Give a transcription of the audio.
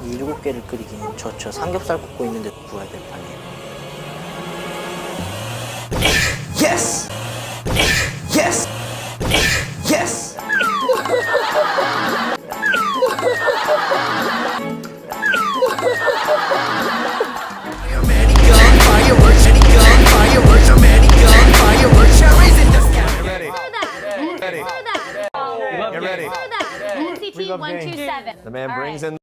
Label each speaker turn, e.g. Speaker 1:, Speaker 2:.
Speaker 1: 이 7개를 끓이기엔 저 삼겹살 굽고 있는데 구워야 될 판이에요.
Speaker 2: Yes! Yes! Yes! Fireworks, fireworks, fireworks, cherries in the sky.
Speaker 3: Ready.
Speaker 4: Ready.
Speaker 3: Get ready.
Speaker 4: NCT 127.
Speaker 3: The man brings in